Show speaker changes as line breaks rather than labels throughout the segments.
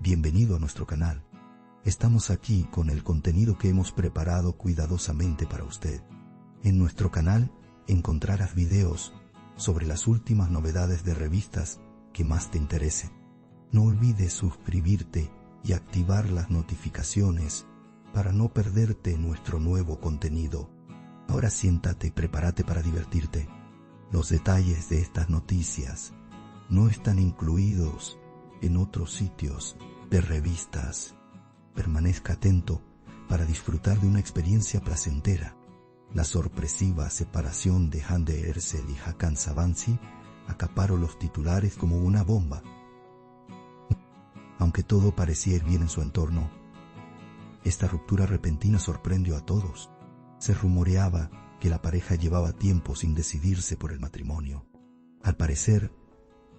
Bienvenido a nuestro canal. Estamos aquí con el contenido que hemos preparado cuidadosamente para usted. En nuestro canal encontrarás videos sobre las últimas novedades de revistas que más te interesen. No olvides suscribirte y activar las notificaciones para no perderte nuestro nuevo contenido. Ahora siéntate y prepárate para divertirte. Los detalles de estas noticias no están incluidos en otros sitios de revistas. Permanezca atento para disfrutar de una experiencia placentera. La sorpresiva separación de Hande Erçel y Hakan Sabancı acaparó los titulares como una bomba. Aunque todo parecía ir bien en su entorno, esta ruptura repentina sorprendió a todos. Se rumoreaba que la pareja llevaba tiempo sin decidirse por el matrimonio. Al parecer,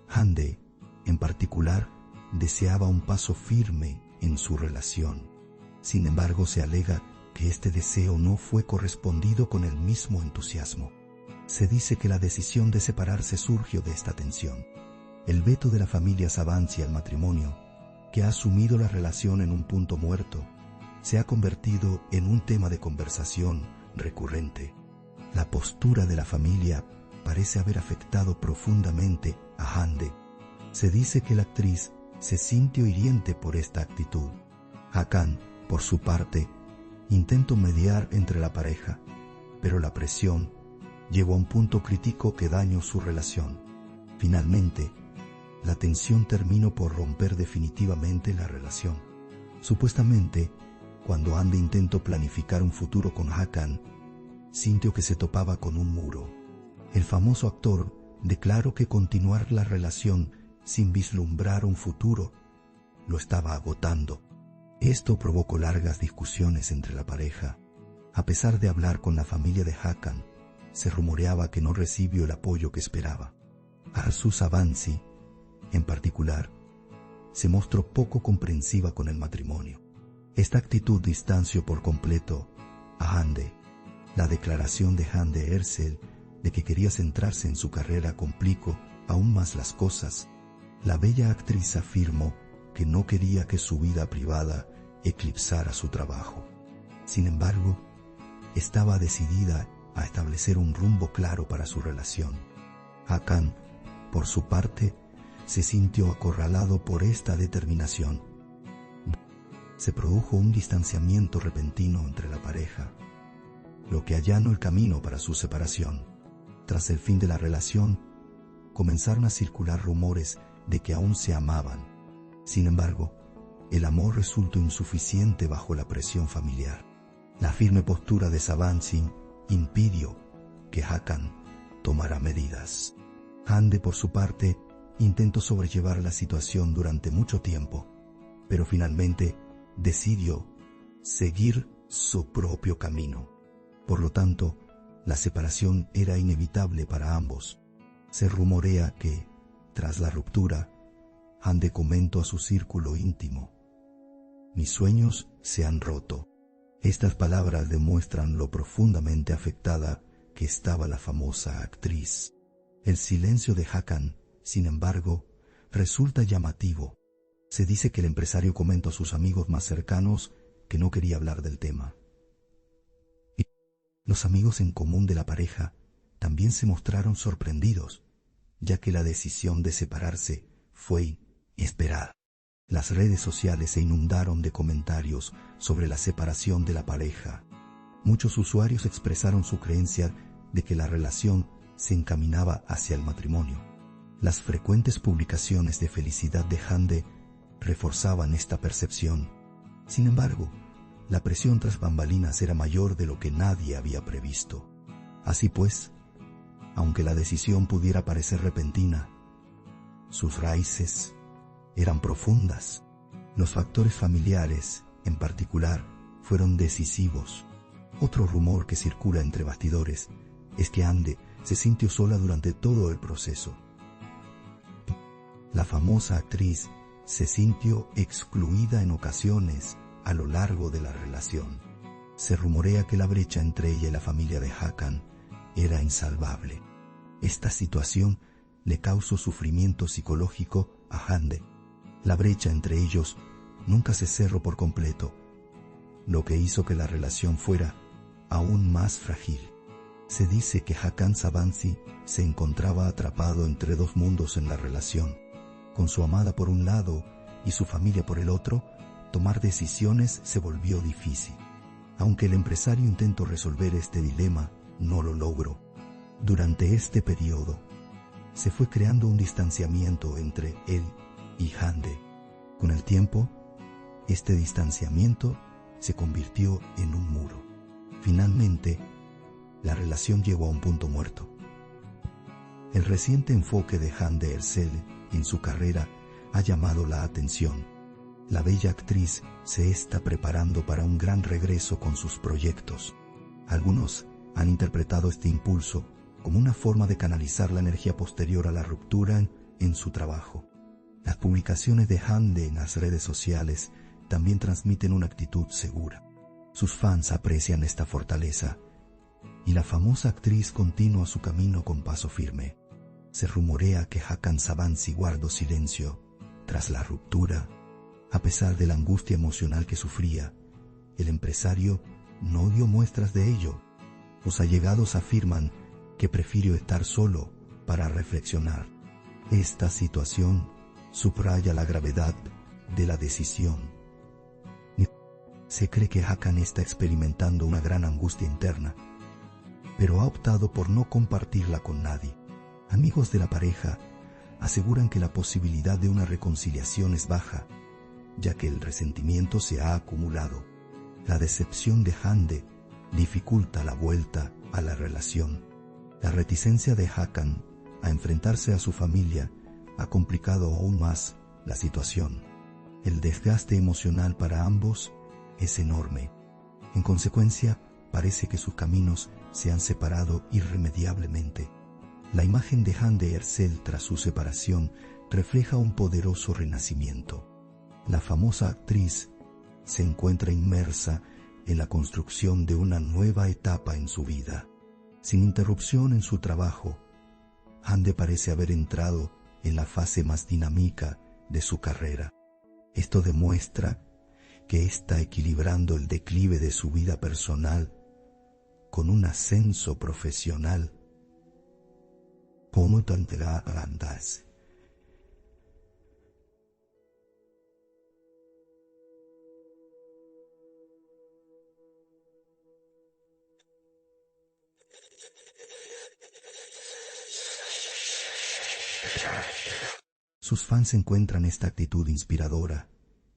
Hande, en particular, deseaba un paso firme en su relación. Sin embargo, se alega que este deseo no fue correspondido con el mismo entusiasmo. Se dice que la decisión de separarse surgió de esta tensión. El veto de la familia Sabancı al matrimonio, que ha asumido la relación en un punto muerto, se ha convertido en un tema de conversación recurrente. La postura de la familia parece haber afectado profundamente a Hande. Se dice que la actriz se sintió hiriente por esta actitud. Hakan, por su parte, intentó mediar entre la pareja, pero la presión llegó a un punto crítico que dañó su relación. Finalmente, la tensión terminó por romper definitivamente la relación. Supuestamente, cuando Hande intentó planificar un futuro con Hakan, sintió que se topaba con un muro. El famoso actor declaró que continuar la relación sin vislumbrar un futuro lo estaba agotando. Esto provocó largas discusiones entre la pareja. A pesar de hablar con la familia de Hakan, se rumoreaba que no recibió el apoyo que esperaba. Arzu Sabancı, en particular, se mostró poco comprensiva con el matrimonio. Esta actitud distanció por completo a Hande. La declaración de Hande Erçel de que quería centrarse en su carrera complicó aún más las cosas. La bella actriz afirmó que no quería que su vida privada eclipsara su trabajo. Sin embargo, estaba decidida a establecer un rumbo claro para su relación. Hakan, por su parte, se sintió acorralado por esta determinación. Se produjo un distanciamiento repentino entre la pareja, lo que allanó el camino para su separación. Tras el fin de la relación, comenzaron a circular rumores de que aún se amaban. Sin embargo, el amor resultó insuficiente bajo la presión familiar. La firme postura de Sabancı impidió que Hakan tomara medidas. Hande, por su parte, intentó sobrellevar la situación durante mucho tiempo, pero finalmente decidió seguir su propio camino. Por lo tanto, la separación era inevitable para ambos. Se rumorea que, tras la ruptura, Hande comentó a su círculo íntimo: «Mis sueños se han roto». Estas palabras demuestran lo profundamente afectada que estaba la famosa actriz. El silencio de Hakan, sin embargo, resulta llamativo. Se dice que el empresario comentó a sus amigos más cercanos que no quería hablar del tema. Y los amigos en común de la pareja también se mostraron sorprendidos, ya que la decisión de separarse fue inesperada. Las redes sociales se inundaron de comentarios sobre la separación de la pareja. Muchos usuarios expresaron su creencia de que la relación se encaminaba hacia el matrimonio. Las frecuentes publicaciones de felicidad de Hande reforzaban esta percepción. Sin embargo, la presión tras bambalinas era mayor de lo que nadie había previsto. Así pues, aunque la decisión pudiera parecer repentina, sus raíces eran profundas. Los factores familiares, en particular, fueron decisivos. Otro rumor que circula entre bastidores es que Hande se sintió sola durante todo el proceso. La famosa actriz se sintió excluida en ocasiones a lo largo de la relación. Se rumorea que la brecha entre ella y la familia de Hakan era insalvable. Esta situación le causó sufrimiento psicológico a Hande. La brecha entre ellos nunca se cerró por completo, lo que hizo que la relación fuera aún más frágil. Se dice que Hakan Sabancı se encontraba atrapado entre dos mundos en la relación. Con su amada por un lado y su familia por el otro, tomar decisiones se volvió difícil. Aunque el empresario intentó resolver este dilema, no lo logró. Durante este periodo, se fue creando un distanciamiento entre él y Hande. Con el tiempo, este distanciamiento se convirtió en un muro. Finalmente, la relación llegó a un punto muerto. El reciente enfoque de Hande Erçel en su carrera ha llamado la atención. La bella actriz se está preparando para un gran regreso con sus proyectos. Algunos han interpretado este impulso como una forma de canalizar la energía posterior a la ruptura en su trabajo. Las publicaciones de Hande en las redes sociales también transmiten una actitud segura. Sus fans aprecian esta fortaleza y la famosa actriz continúa su camino con paso firme. Se rumorea que Hakan Sabancı guardó silencio tras la ruptura. A pesar de la angustia emocional que sufría, el empresario no dio muestras de ello. Sus allegados afirman que prefirió estar solo para reflexionar. Esta situación subraya la gravedad de la decisión. Se cree que Hakan está experimentando una gran angustia interna, pero ha optado por no compartirla con nadie. Amigos de la pareja aseguran que la posibilidad de una reconciliación es baja, ya que el resentimiento se ha acumulado. La decepción de Hande dificulta la vuelta a la relación. La reticencia de Hakan a enfrentarse a su familia ha complicado aún más la situación. El desgaste emocional para ambos es enorme. En consecuencia, parece que sus caminos se han separado irremediablemente. La imagen de Hande Erçel tras su separación refleja un poderoso renacimiento. La famosa actriz se encuentra inmersa en la construcción de una nueva etapa en su vida. Sin interrupción en su trabajo, Hande parece haber entrado en la fase más dinámica de su carrera. Esto demuestra que está equilibrando el declive de su vida personal con un ascenso profesional. ¿Cómo tendrá grandes? Sus fans encuentran esta actitud inspiradora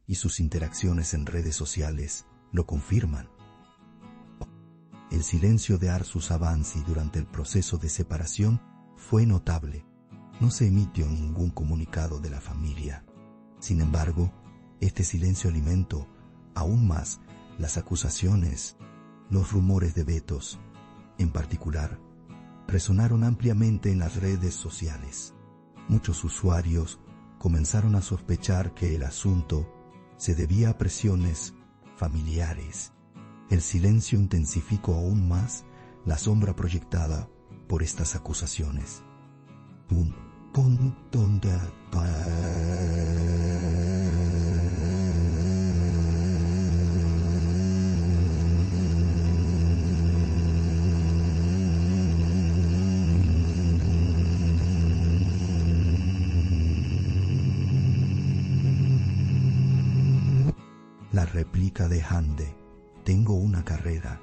y sus interacciones en redes sociales lo confirman. El silencio de Arzu Sabancı durante el proceso de separación fue notable. No se emitió ningún comunicado de la familia. Sin embargo, este silencio alimentó aún más las acusaciones. Los rumores de vetos, en particular, resonaron ampliamente en las redes sociales. Muchos usuarios comenzaron a sospechar que el asunto se debía a presiones familiares. El silencio intensificó aún más la sombra proyectada por estas acusaciones. Un punto de La réplica de Hande, "Tengo una carrera",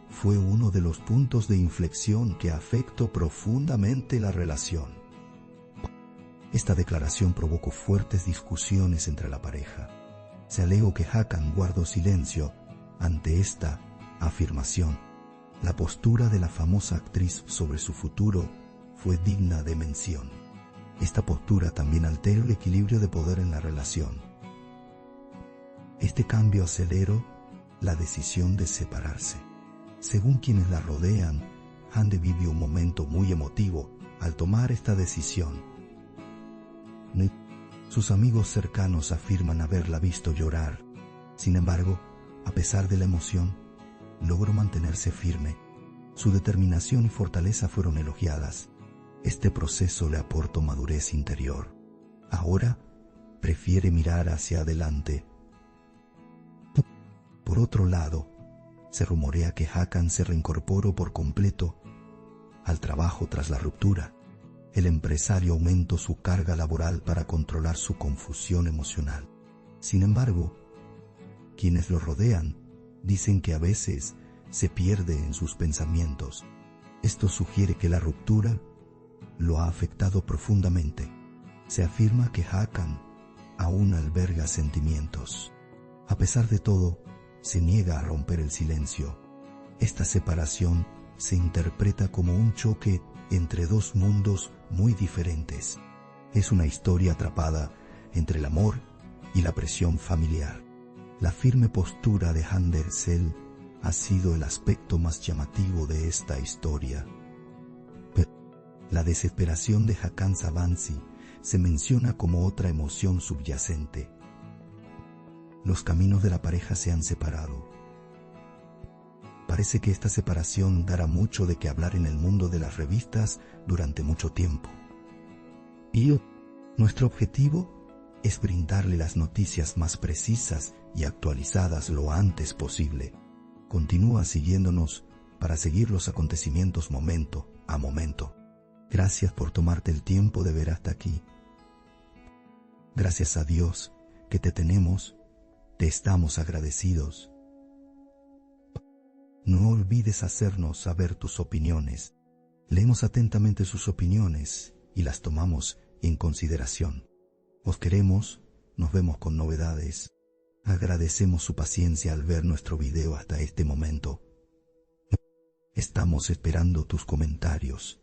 fue uno de los puntos de inflexión que afectó profundamente la relación. Esta declaración provocó fuertes discusiones entre la pareja. Se alegó que Hakan guardó silencio ante esta afirmación. La postura de la famosa actriz sobre su futuro fue digna de mención. Esta postura también altera el equilibrio de poder en la relación. Este cambio aceleró la decisión de separarse. Según quienes la rodean, Hande vivió un momento muy emotivo al tomar esta decisión. Sus amigos cercanos afirman haberla visto llorar. Sin embargo, a pesar de la emoción, logró mantenerse firme. Su determinación y fortaleza fueron elogiadas. Este proceso le aportó madurez interior. Ahora prefiere mirar hacia adelante Por otro lado, se rumorea que Hakan se reincorporó por completo al trabajo tras la ruptura. El empresario aumentó su carga laboral para controlar su confusión emocional. Sin embargo, quienes lo rodean dicen que a veces se pierde en sus pensamientos. Esto sugiere que la ruptura lo ha afectado profundamente. Se afirma que Hakan aún alberga sentimientos. A pesar de todo, se niega a romper el silencio. Esta separación se interpreta como un choque entre dos mundos muy diferentes. Es una historia atrapada entre el amor y la presión familiar. La firme postura de Andersel ha sido el aspecto más llamativo de esta historia. Pero la desesperación de Hakan Sabansi se menciona como otra emoción subyacente. Los caminos de la pareja se han separado. Parece que esta separación dará mucho de qué hablar en el mundo de las revistas durante mucho tiempo. Y nuestro objetivo es brindarle las noticias más precisas y actualizadas lo antes posible. Continúa siguiéndonos para seguir los acontecimientos momento a momento. Gracias por tomarte el tiempo de ver hasta aquí. Gracias a Dios que te tenemos, te estamos agradecidos. No olvides hacernos saber tus opiniones. Leemos atentamente sus opiniones y las tomamos en consideración. Os queremos, nos vemos con novedades. Agradecemos su paciencia al ver nuestro video hasta este momento. Estamos esperando tus comentarios.